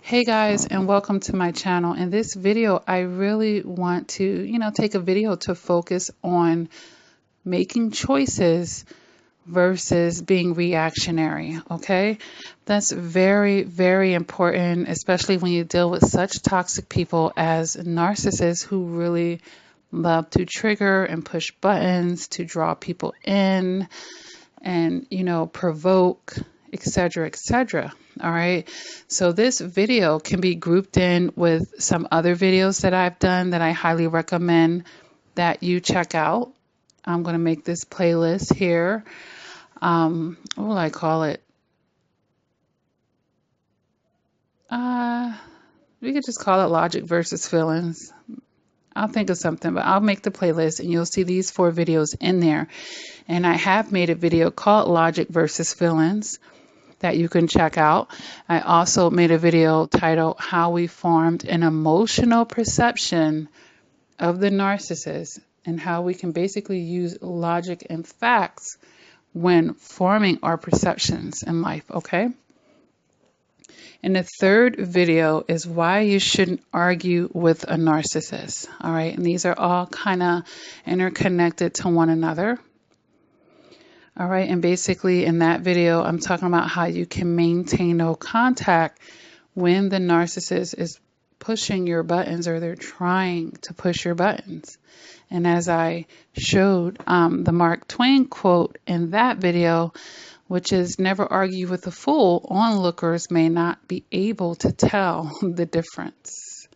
Hey guys, and welcome to my channel. In this video, I really want to, take a video to focus on making choices versus being reactionary, okay? That's very, very important, especially when you deal with such toxic people as narcissists who really love to trigger and push buttons to draw people in and, provoke, etc., etc. All right. So this video can be grouped in with some other videos that I've done that I highly recommend that you check out. I'm going to make this playlist here. What will I call it? We could just call it logic versus feelings. I'll think of something, but I'll make the playlist and you'll see these 4 videos in there. And I have made a video called Logic versus Feelings that you can check out. I also made a video titled How We Formed an Emotional Perception of the Narcissist and how we can basically use logic and facts when forming our perceptions in life, okay? And the third video is why you shouldn't argue with a narcissist, all right? And these are all kind of interconnected to one another. All right, and basically in that video, I'm talking about how you can maintain no contact when the narcissist is pushing your buttons or they're trying to push your buttons. And as I showed the Mark Twain quote in that video, which is never argue with a fool, onlookers may not be able to tell the difference,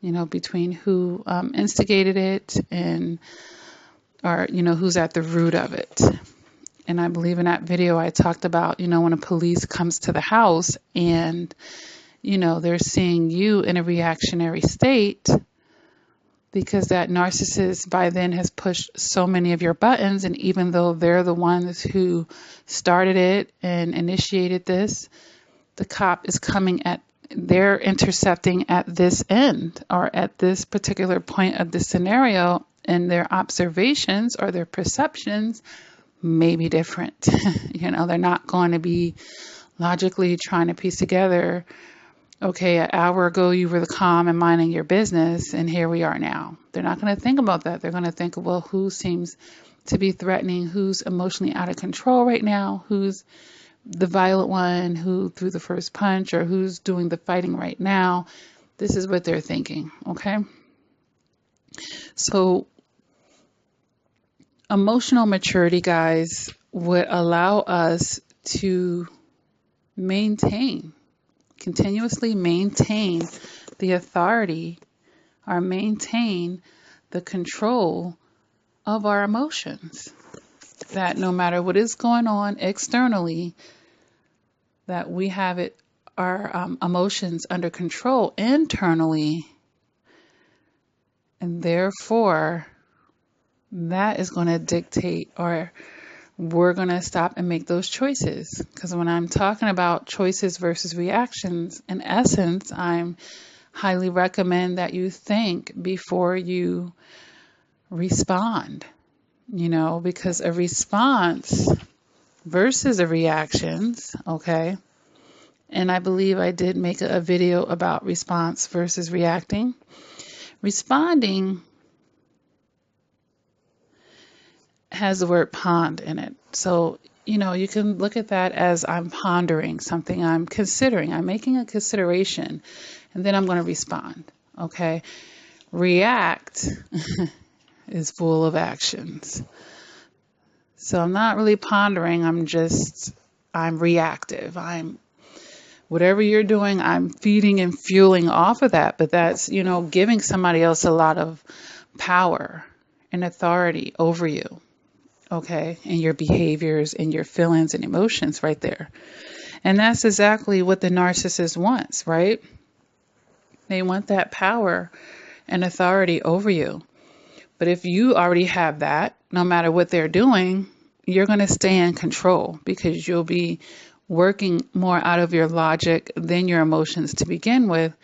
between who instigated it and, or, who's at the root of it. And I believe in that video I talked about, when a police comes to the house and, they're seeing you in a reactionary state because that narcissist by then has pushed so many of your buttons. And even though they're the ones who started it and initiated this, the cop is coming they're intercepting at this end or at this particular point of the scenario, and their observations or their perceptions may be different. They're not going to be logically trying to piece together, okay, an hour ago you were calm and minding your business and here we are now. They're not going to think about that. They're going to think, well, who seems to be threatening, who's emotionally out of control right now, who's the violent one who threw the first punch, or who's doing the fighting right now. This is what they're thinking, okay? So emotional maturity, guys, would allow us to continuously maintain the authority or maintain the control of our emotions. That no matter what is going on externally, that we have our emotions under control internally, and therefore that is going to dictate, or we're going to stop and make those choices. Because when I'm talking about choices versus reactions, in essence, I'm highly recommend that you think before you respond, because a response versus a reactions, okay? And I believe I did make a video about response versus reacting. Responding has the word pond in it. So, you can look at that as I'm pondering something, I'm considering, I'm making a consideration, and then I'm going to respond. Okay. React is full of actions. So I'm not really pondering. I'm reactive. Whatever you're doing, I'm feeding and fueling off of that. But that's, giving somebody else a lot of power and authority over you. Okay, and your behaviors and your feelings and emotions right there. And that's exactly what the narcissist wants, right? They want that power and authority over you. But if you already have that, no matter what they're doing, you're going to stay in control because you'll be working more out of your logic than your emotions to begin with.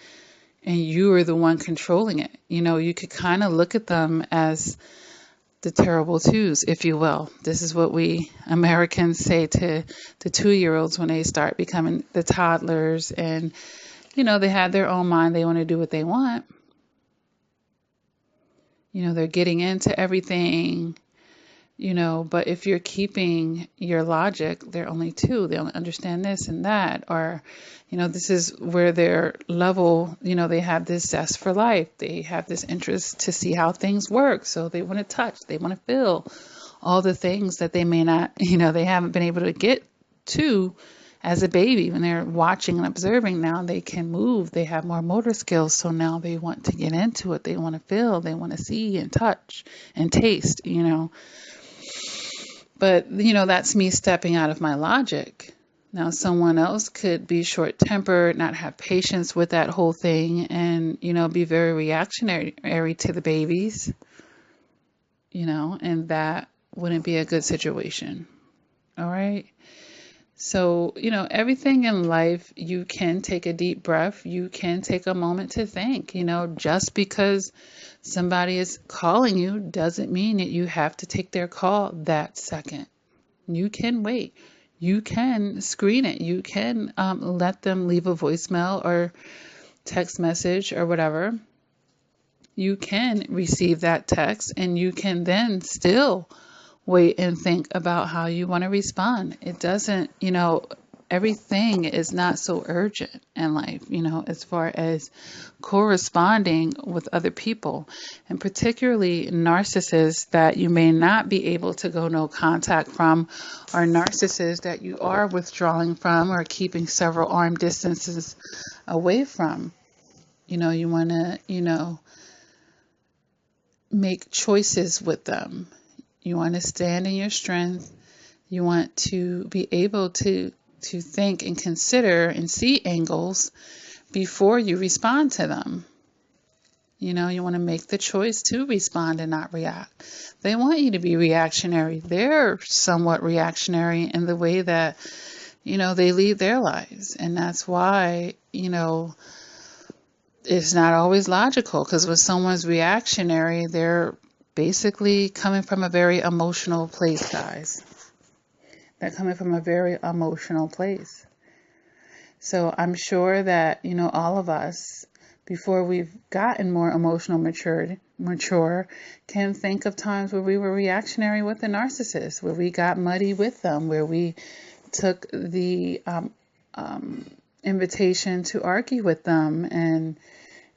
And you are the one controlling it. You could kind of look at them as the terrible twos, if you will. This is what we Americans say to the 2-year-olds when they start becoming the toddlers and, they have their own mind. They want to do what they want. They're getting into everything, but if you're keeping your logic, they're only two. They only understand this and that, or, this is where their level, they have this zest for life. They have this interest to see how things work. So they want to touch, they want to feel all the things that they may not, they haven't been able to get to as a baby. When they're watching and observing, now they can move, they have more motor skills. So now they want to get into it. They want to feel, they want to see and touch and taste, But, that's me stepping out of my logic. Now, someone else could be short-tempered, not have patience with that whole thing, and, be very reactionary to the babies, and that wouldn't be a good situation. All right. So, everything in life, you can take a deep breath. You can take a moment to think, just because somebody is calling you doesn't mean that you have to take their call that second. You can wait. You can screen it. You can let them leave a voicemail or text message or whatever. You can receive that text, and you can then still wait and think about how you want to respond. It doesn't, everything is not so urgent in life, as far as corresponding with other people, and particularly narcissists that you may not be able to go no contact from, or narcissists that you are withdrawing from or keeping several arm distances away from. You want to, make choices with them. You want to stand in your strength. You want to be able to think and consider and see angles before you respond to them. You want to make the choice to respond and not react. They want you to be reactionary. They're somewhat reactionary in the way that, they lead their lives. And that's why, it's not always logical, because when someone's reactionary, they're basically coming from a very emotional place, guys. They're coming from a very emotional place. So I'm sure that, all of us, before we've gotten more emotional mature, can think of times where we were reactionary with the narcissist, where we got muddy with them, where we took the invitation to argue with them, and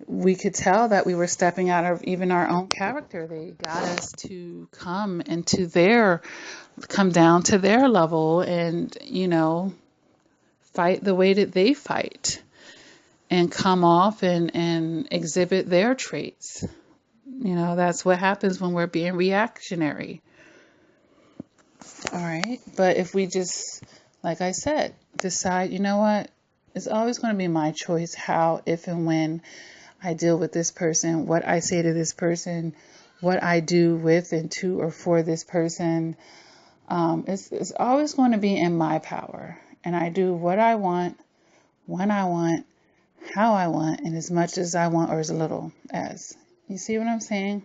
we could tell that we were stepping out of even our own character. They got us to come down to their level and, fight the way that they fight, and come off and exhibit their traits. That's what happens when we're being reactionary. All right. But if we just, like I said, decide, it's always going to be my choice how, if, and when I deal with this person, what I say to this person, what I do with and to or for this person. It's always going to be in my power. And I do what I want, when I want, how I want, and as much as I want, or as little as. You see what I'm saying?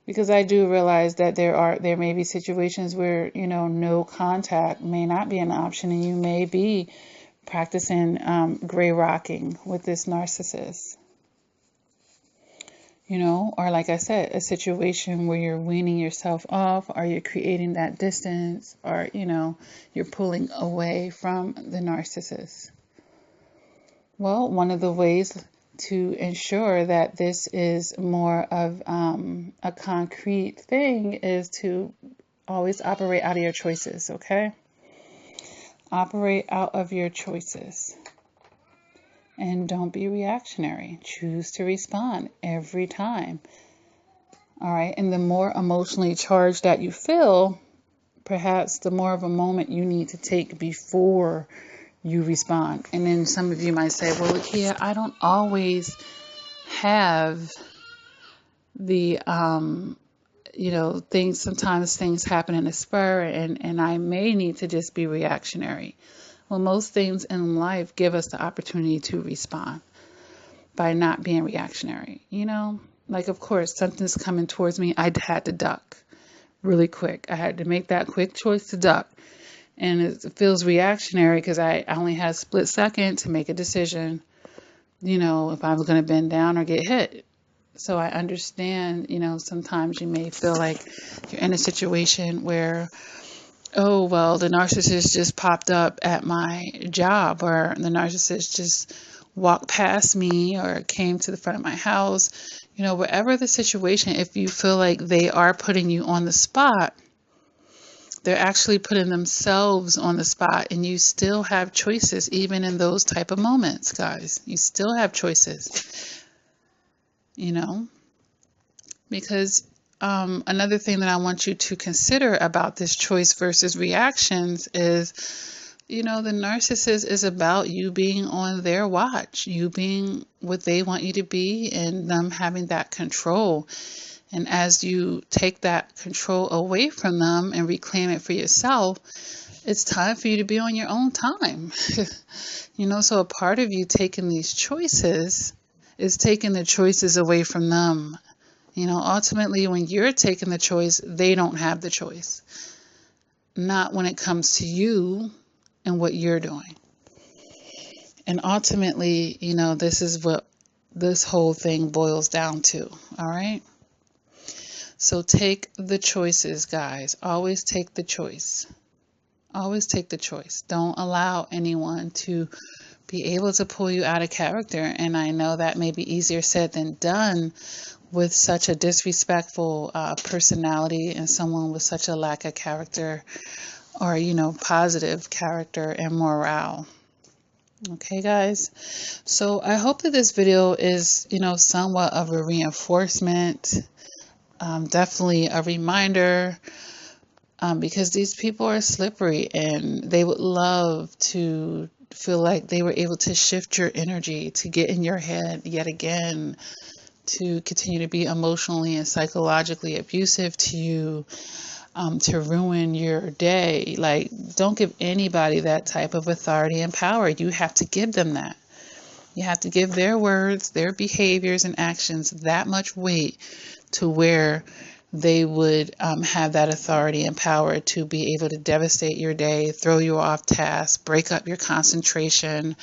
Because I do realize that there may be situations where, no contact may not be an option, and you may be practicing gray rocking with this narcissist. Or like I said, a situation where you're weaning yourself off, or you're creating that distance, or, you're pulling away from the narcissist. Well, one of the ways to ensure that this is more of a concrete thing is to always operate out of your choices, okay? Operate out of your choices. And don't be reactionary. Choose to respond every time. All right. And the more emotionally charged that you feel, perhaps the more of a moment you need to take before you respond. And then some of you might say, well, Lakia, I don't always have the, sometimes things happen in a spur, and I may need to just be reactionary. Well, most things in life give us the opportunity to respond by not being reactionary. Like, of course, something's coming towards me. I had to duck really quick. I had to make that quick choice to duck. And it feels reactionary because I only had a split second to make a decision, if I was going to bend down or get hit. So I understand, sometimes you may feel like you're in a situation where, oh, well, the narcissist just popped up at my job, or the narcissist just walked past me or came to the front of my house. Whatever the situation, if you feel like they are putting you on the spot, they're actually putting themselves on the spot, and you still have choices even in those type of moments, guys. You still have choices, because another thing that I want you to consider about this choice versus reactions is, the narcissist is about you being on their watch, you being what they want you to be, and them having that control. And as you take that control away from them and reclaim it for yourself, it's time for you to be on your own time. So a part of you taking these choices is taking the choices away from them. Ultimately, when you're taking the choice, they don't have the choice. Not when it comes to you and what you're doing. And ultimately, this is what this whole thing boils down to. All right? So take the choices, guys. Always take the choice. Always take the choice. Don't allow anyone to be able to pull you out of character. And I know that may be easier said than done with such a disrespectful personality and someone with such a lack of character, or, positive character and morale. Okay, guys. So I hope that this video is, somewhat of a reinforcement. Definitely a reminder, because these people are slippery and they would love to feel like they were able to shift your energy, to get in your head yet again, to continue to be emotionally and psychologically abusive to you, to ruin your day. Like, don't give anybody that type of authority and power. You have to give them that. You have to give their words, their behaviors and actions that much weight to where they would have that authority and power to be able to devastate your day, throw you off task, break up your concentration,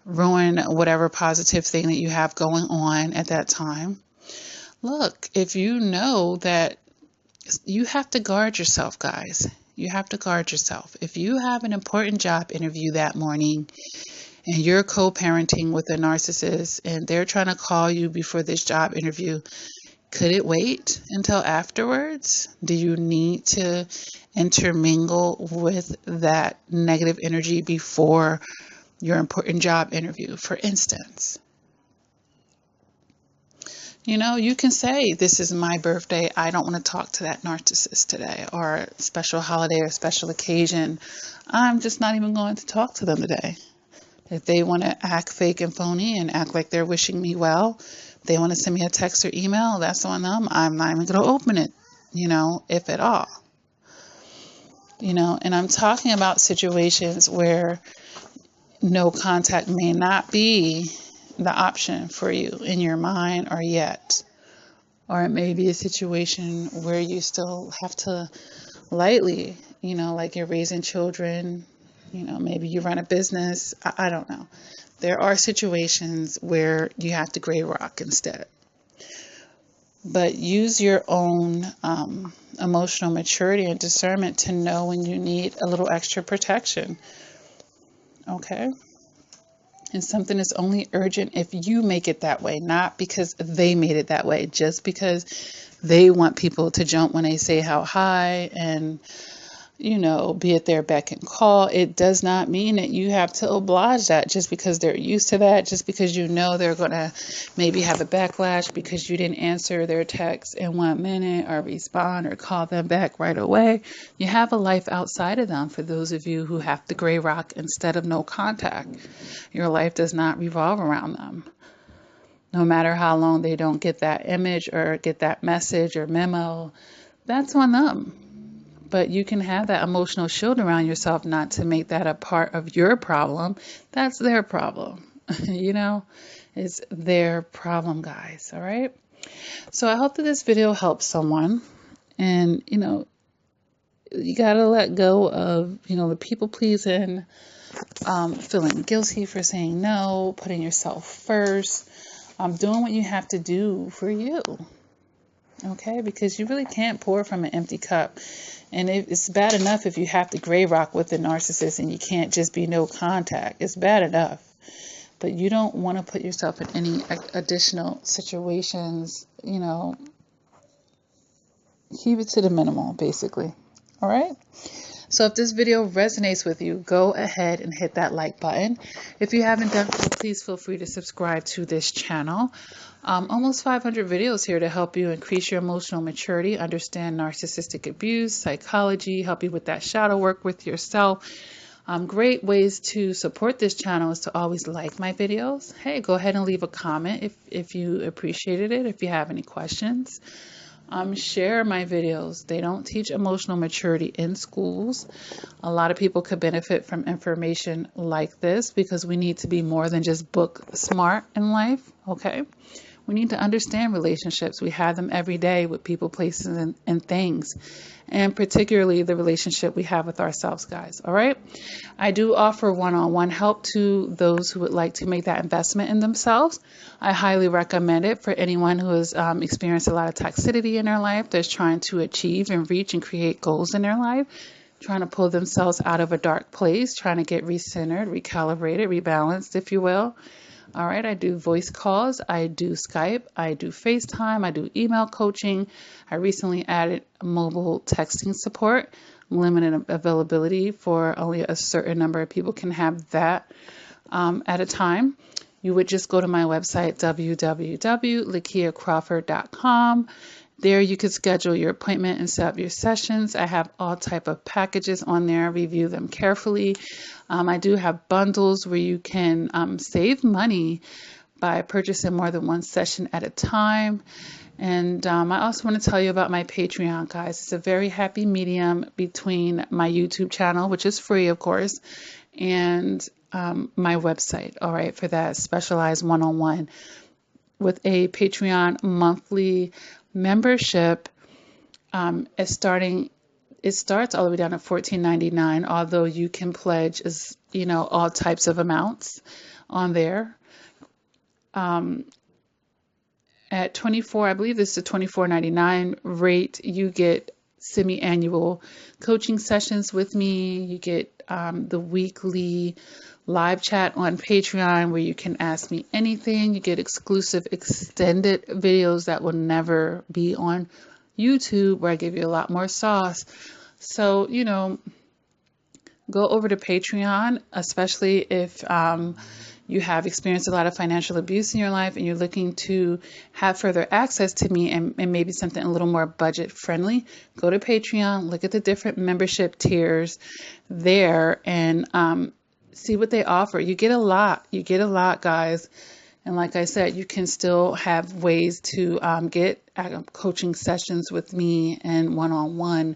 ruin whatever positive thing that you have going on at that time. Look, if you know that you have to guard yourself, guys, you have to guard yourself. If you have an important job interview that morning and you're co-parenting with a narcissist and they're trying to call you before this job interview, could it wait until afterwards? Do you need to intermingle with that negative energy before your important job interview, for instance? You can say, this is my birthday, I don't want to talk to that narcissist today, or special holiday or special occasion, I'm just not even going to talk to them today. If they want to act fake and phony and act like they're wishing me well, they want to send me a text or email, that's on them. I'm not even going to open it, if at all. And I'm talking about situations where no contact may not be the option for you in your mind or yet. Or it may be a situation where you still have to lightly, like you're raising children, maybe you run a business. I don't know. There are situations where you have to gray rock instead. But use your own emotional maturity and discernment to know when you need a little extra protection. Okay? And something is only urgent if you make it that way, not because they made it that way, just because they want people to jump when they say how high and be at their beck and call. It does not mean that you have to oblige that just because they're used to that, just because they're going to maybe have a backlash because you didn't answer their text in 1 minute or respond or call them back right away. You have a life outside of them. For those of you who have the gray rock instead of no contact, your life does not revolve around them. No matter how long they don't get that image or get that message or memo, that's on them. But you can have that emotional shield around yourself not to make that a part of your problem. That's their problem. It's their problem, guys. All right. So I hope that this video helps someone. And, You gotta let go of, the people pleasing, feeling guilty for saying no, putting yourself first, doing what you have to do for you. Okay, because you really can't pour from an empty cup. And it's bad enough if you have to gray rock with the narcissist and you can't just be no contact. It's bad enough. But you don't want to put yourself in any additional situations, keep it to the minimal, basically. All right. So if this video resonates with you, go ahead and hit that like button. If you haven't done so, please feel free to subscribe to this channel. Almost 500 videos here to help you increase your emotional maturity, understand narcissistic abuse, psychology, help you with that shadow work with yourself. Great ways to support this channel is to always like my videos. Hey, go ahead and leave a comment if you appreciated it, if you have any questions. Share my videos. They don't teach emotional maturity in schools. A lot of people could benefit from information like this because we need to be more than just book smart in life, okay? We need to understand relationships. We have them every day with people, places, and things. And particularly the relationship we have with ourselves, guys. All right. I do offer one-on-one help to those who would like to make that investment in themselves. I highly recommend it for anyone who has experienced a lot of toxicity in their life, that's trying to achieve and reach and create goals in their life, trying to pull themselves out of a dark place, trying to get recentered, recalibrated, rebalanced, if you will. All right, I do voice calls, I do Skype, I do FaceTime, I do email coaching. I recently added mobile texting support, limited availability for only a certain number of people can have that at a time. You would just go to my website, www.lakiacrawford.com. There you can schedule your appointment and set up your sessions. I have all type of packages on there. Review them carefully. I do have bundles where you can save money by purchasing more than one session at a time. And I also want to tell you about my Patreon, guys. It's a very happy medium between my YouTube channel, which is free, of course, and my website, all right, for that specialized one-on-one. With a Patreon monthly membership, it starts all the way down to $14.99, although you can pledge all types of amounts on there. At 24, I believe this is the $24.99 rate, you get semi-annual coaching sessions with me. You get the weekly live chat on Patreon where you can ask me anything. You get exclusive extended videos that will never be on YouTube, where I give you a lot more sauce. So, go over to Patreon, especially if you have experienced a lot of financial abuse in your life and you're looking to have further access to me and maybe something a little more budget friendly. Go to Patreon, look at the different membership tiers there, and see what they offer. You get a lot, guys. And like I said, you can still have ways to get coaching sessions with me and one-on-one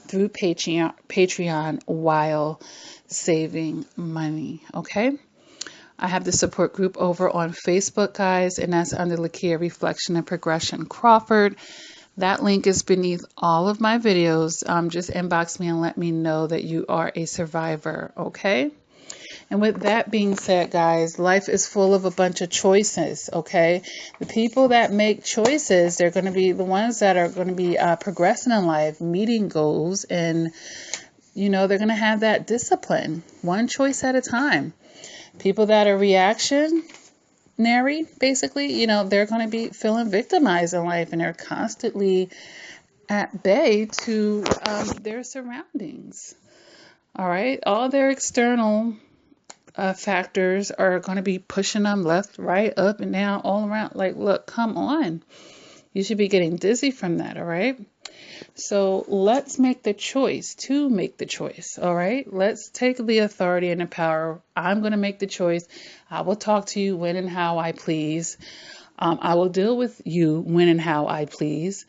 through Patreon while saving money. Okay. I have the support group over on Facebook, guys, and that's under Lakia Reflection and Progression Crawford. That link is beneath all of my videos. Just inbox me and let me know that you are a survivor. Okay. And with that being said, guys, life is full of a bunch of choices, okay? The people that make choices, they're going to be the ones that are going to be progressing in life, meeting goals, and, they're going to have that discipline, one choice at a time. People that are reactionary, basically, they're going to be feeling victimized in life, and they're constantly at bay to their surroundings, all right? All their external factors are going to be pushing them left, right, up and down, all around. Like, look, come on. You should be getting dizzy from that, all right? So let's make the choice to make the choice, all right? Let's take the authority and the power. I'm going to make the choice. I will talk to you when and how I please. I will deal with you when and how I please.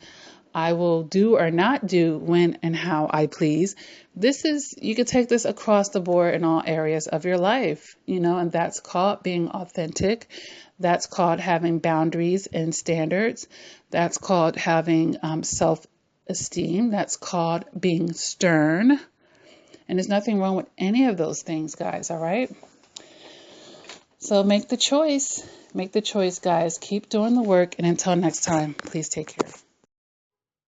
I will do or not do when and how I please. You could take this across the board in all areas of your life, and that's called being authentic. That's called having boundaries and standards. That's called having self-esteem. That's called being stern. And there's nothing wrong with any of those things, guys, all right? So make the choice. Make the choice, guys. Keep doing the work. And until next time, please take care.